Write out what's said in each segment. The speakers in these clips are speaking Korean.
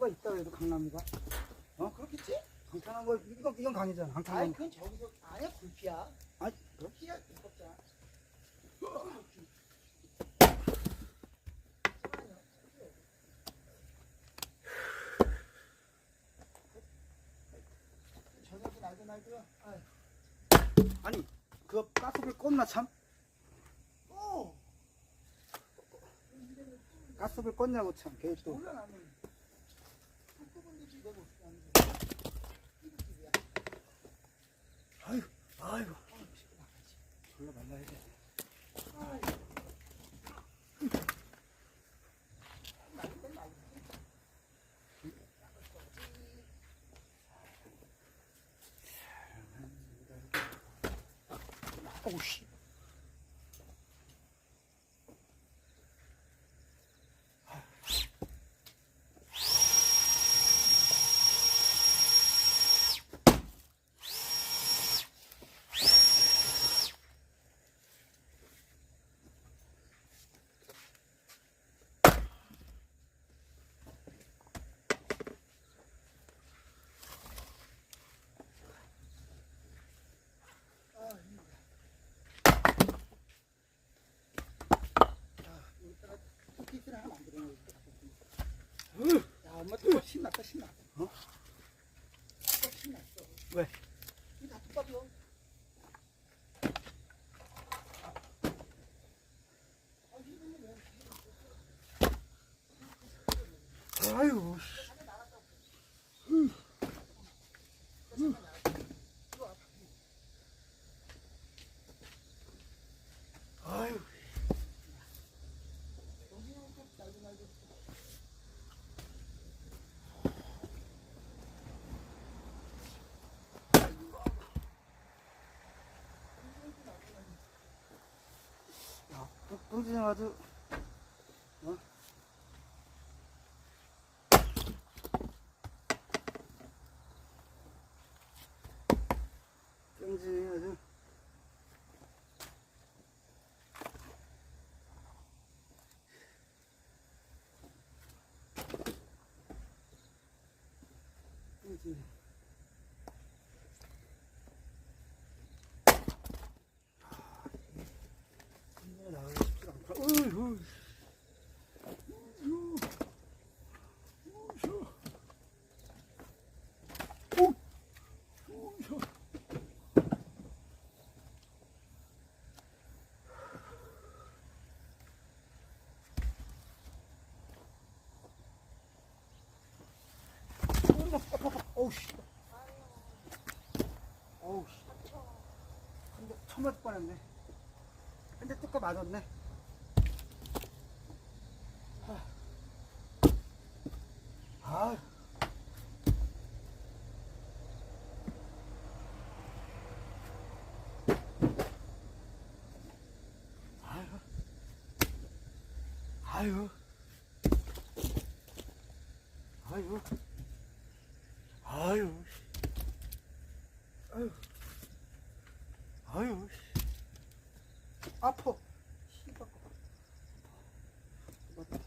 수가 있다 그래도 강남이가. 어? 그렇겠지? 강탄한 거 이건 강이잖아. 아니 강탄한 거. 그건 저기서 아니야 굴피야. 아니 굴피야 두껍잖아. 저녁에 날도. 아니 그 가스불 껐나 참? 어. 가스불 껐냐고 참. 걔 또. 몰라 나는. 끄는데도 내가 어떻게 하는 거야? 아이고. 졸라 말라야 돼. 오씨. 쿠키를 하나 만들어 놓을게. 야, 엄마 또 신났다. 어? 또 신났어. 왜? 이거 다 뚜껑이요. 아이고. 아유. 야, 똥진이 아주. 어? 똥진이 아주. 똥진이. 나가기 쉽지 않구나. 어이구. 어우씨. 어우씨. 근데 처음 맞을 뻔했네. 근데 뚜까 맞았네. 아. 아유. 아유. 아유. 아유. 아유. 아파. 씨발. 맞다.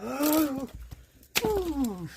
아유, 우.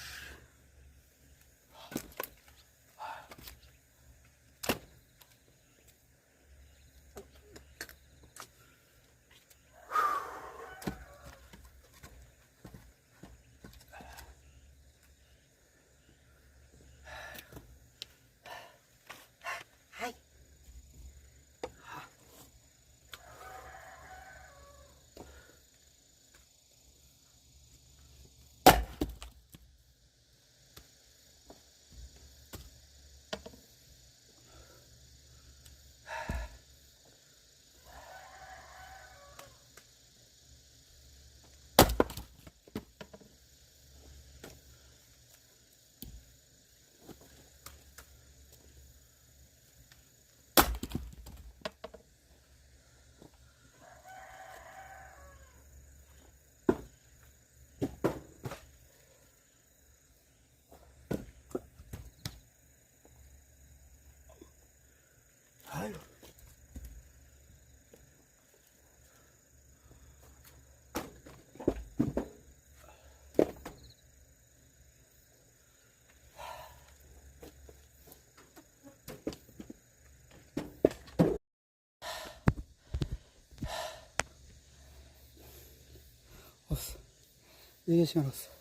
아유. 왔어. 4개시간 왔어.